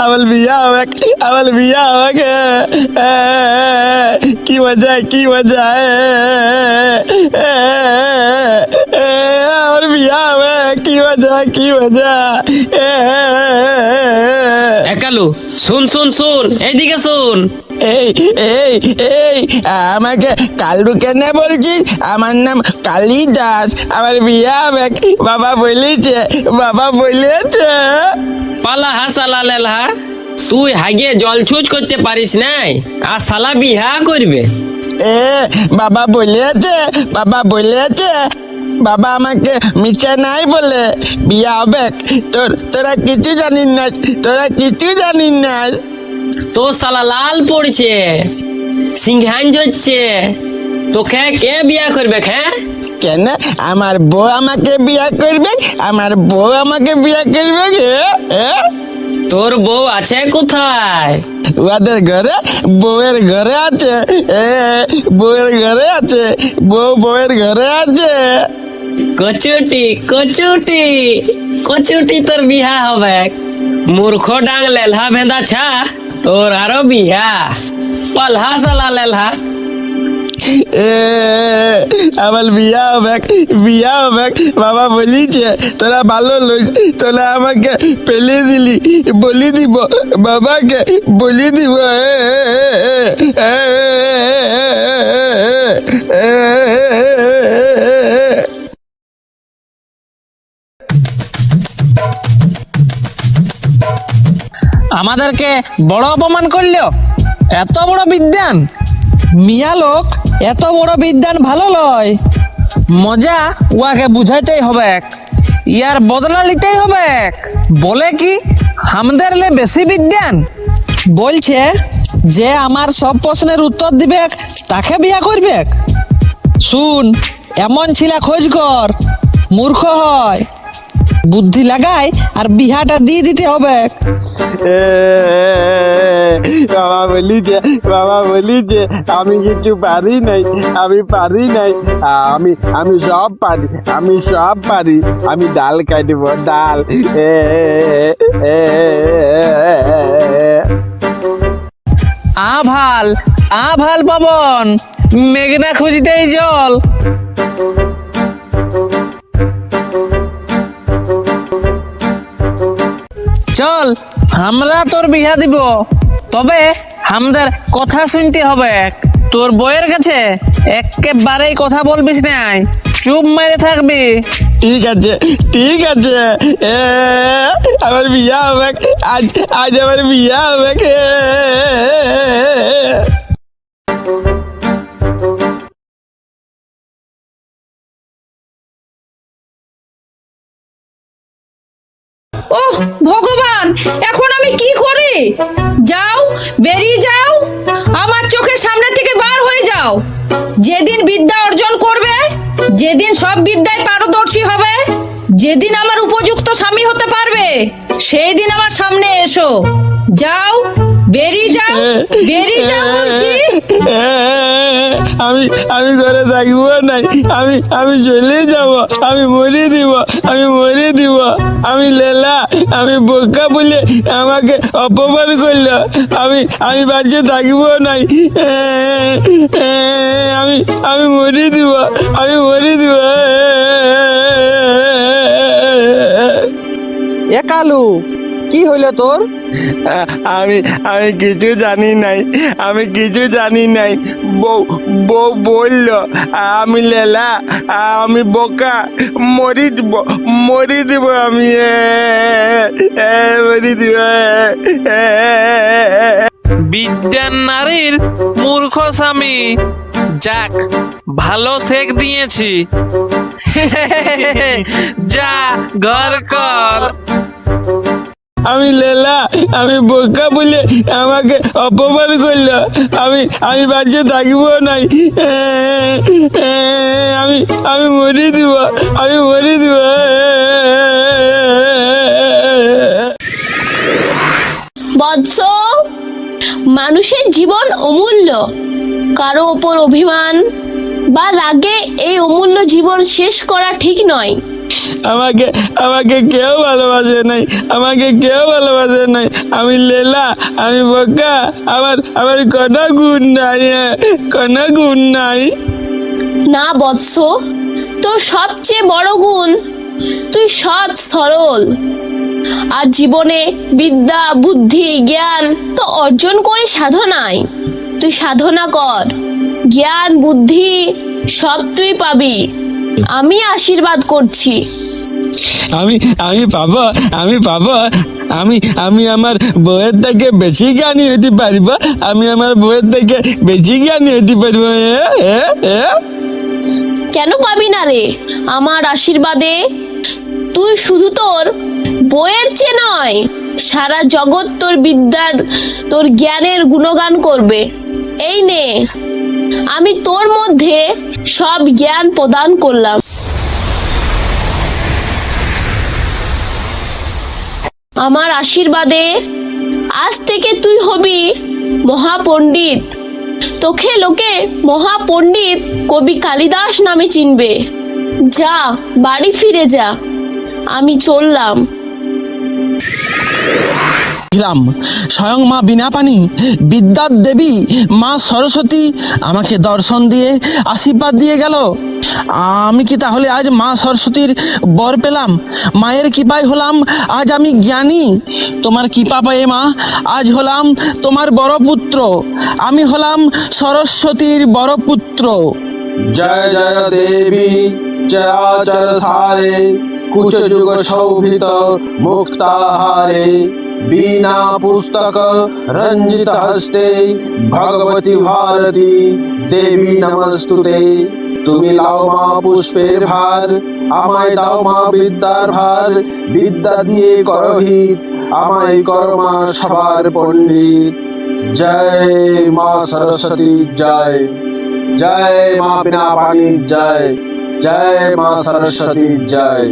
আমার বিয়া হবে, আমার বিয়া হবে, কি মজা কি মজা, আমার বিয়া হবে, কি মজা কি মজা। কালু শুন শুন শুন, এইদিকে শুন। এই এই এই আমাকে কালু কেন বলছিস? আমার নাম কালী দাস, আমার বিয়া হবে। বাবা বলেছে, বাবা বলেছে। পালা হা সালা লেলহা, তুই হাগে জল ছুঁচ করতে পারিস নাই, আর সালা বিহা করবে। বাবা বলেছে, বাবা বলেছে, বাবা আমাকে মিছে নাই বলে বিয়া হবে। তোরা কিছু জানিস না, তোরা কিছু জানিস না। তো সালা লাল পড়ছে, সিংহান জ্বলছে, তোকে কে বিয়া করবে? হ্যাঁ কেন? আমার বউ আমাকে বিয়া করবে, আমার বউ আমাকে বিয়া করবে। তোর বউ আছে কোথায়? ওদের ঘরে, বউয়ের ঘরে আছে। বউয়ের ঘরে আছে, বউয়ের ঘরে আছে। কচুটি কচুটি কচুটি, তোর বিহা হবে। মূর্খ ডাং লেলহা ভেন্দা ছা, তোর আরো বিহা। পালহা সালা লেলহা। আমার বিয়া হবে, বিয়া হবে। বাবা বলিছে তোরা ভালো লোক, তোরা আমাকে পেলে দিলি, বলি দিব বাবাকে, বলি দিব। আমাদেরকে বড় অপমান করলো। এত বড় বিদ্যান মিয়া লোক, এত বড় বিদ্যান ভালো লয়। মজা উয়াকে বুঝাইতেই হবে, ইয়ার বদলা নিতেই হবে। বলে কি আমাদের লে বেশি বিদ্যান? বলছে যে আমার সব প্রশ্নের উত্তর দিবে তাকে বিয়া করবে। শুন, এমন ছিলা খোঁজ কর, মূর্খ হয়। বুদ্ধি লাগাই আর বিহাটা দিয়ে দিতে হবে। বাবা বলিছে, বাবা বলিছে আমি কিছু পারি নাই, আমি পারি নাই। আমি সব পারি, আমি সব পারি। আমি ডাল কাটব, ডাল। আভাল আভাল পবন, মেঘনা খুঁজিতেই জল। চল আমরা তোর বিয়া দিব, তবে আমাদের কথা শুনতে হবে। তোর বইয়ের কাছে একেবারেই কথা বলবিস নাই, চুপ মেরে থাকবি। ঠিক আছে, ঠিক আছে। আমার বিয়া হবে আজ, আজ আমার বিয়া হবে। ওহ ভগবান, এখন আমি কি করি? যাও, বেরিয়ে যাও, আমার চোখের সামনে থেকে বার হয়ে যাও। যেদিন বিদ্যা অর্জন করবে, যেদিন সব বিদ্যায় পারদর্শী হবে, যেদিন আমার উপযুক্ত স্বামী হতে পারবে, সেই দিন আমার সামনে এসো। যাও, বেরিয়ে যাও, বেরিয়ে যাও বলছি। আমি ঘরে থাকবো নাই, আমি চলে যাব, আমি মরে দিব, আমি মরে দিব। আমি লেলা, আমি বোকা বলে আমাকে অপমান করলো। আমি বাচ্চা থাকবো নাই। আমি মরে দিব, আমি মরে দিব। এ কালু, কি হইলো তোর? আমি কিছু জানি নাই, আমি কিছু জানি নাই। বউ বললো আমি লেলা, আমি বোকা, মরি দিব, মরি দিব। আমি মরি দিব। বিদ্যান নারীর মূর্খ স্বামী, যাক ভালো শেখ দিয়েছি। যা ঘর কর। আমি লেলা, আমি বোকা বলে আমাকে অপমান করলো। আমি বাচ্চা থাকবো নাই। আমি মরে দিব, আমি মরে দিব। বৎস, মানুষের জীবন অমূল্য। কারো ওপর অভিমান বা রাগে এই অমূল্য জীবন শেষ করা ঠিক নয়। আমাকে আমাকে কেউ ভালোবাসে নাই, আমাকে কেউ ভালোবাসে নাই। আমি লেলা, আমি বোকা, আমার কোনো গুণ নাই, কোনো গুণ নাই। না বৎস, তোর সবচেয়ে বড় গুণ তুই সৎ সরল। আর জীবনে বিদ্যা বুদ্ধি জ্ঞান তো অর্জন করে সাধনায়। তুই সাধনা কর, জ্ঞান বুদ্ধি সব তুই পাবি। আমি আশীর্বাদ করছি। আমি আমি পাবো, আমি পাবো। আমি আমি আমার বউয়ের থেকে বেশি জ্ঞানী হতে পারবো, আমি আমার বউয়ের থেকে বেশি জ্ঞানী হতে পারবো। কেন পাবি না রে? আমার আশীর্বাদে তুই শুধু তোর বইয়ের চেয়ে নয়, সারা জগৎ তোর বিদ্যার তোর জ্ঞানের গুণগান করবে। এই নে, আমি তোর মধ্যে সব জ্ঞান প্রদান করলাম। আমার আশীর্বাদে আজ থেকে তুই হবি মহাপণ্ডিত। তোকে লোকে মহাপণ্ডিত কবি কালিদাস নামে চিনবে। যা, বাড়ি ফিরে যা, আমি চললাম। স্বয়ং মা বিনা পানি বিদ্যার দেবী মা সরস্বতী আমাকে দর্শন দিয়ে আশীর্বাদ দিয়ে গেল। আমি কি তাহলে আজ মা সরস্বতীর বর পেলাম? মায়ের কৃপায় হলাম আজ আমি জ্ঞানী। তোমার কৃপা পায়ে মা আজ হলাম তোমার বড় পুত্র। আমি হলাম সরস্বতীর বড় পুত্র। जय जय देवी चराचर सारे कुछ जुग शोभित मुक्ताहारे बीना पुस्तक रंजित हस्ते भगवती भारती देवी नमस्तुते। তুমি লাও মা পুষ্পের ভার, আমায় দাও মা বিদ্যার ভার। বিদ্যা দিয়ে করো হিত, আমায় করো মা সবার পণ্ডিত। জয় মা সরস্বতী জয়, जय माँ बिना पानी जय, जय माँ सरस्वती जय।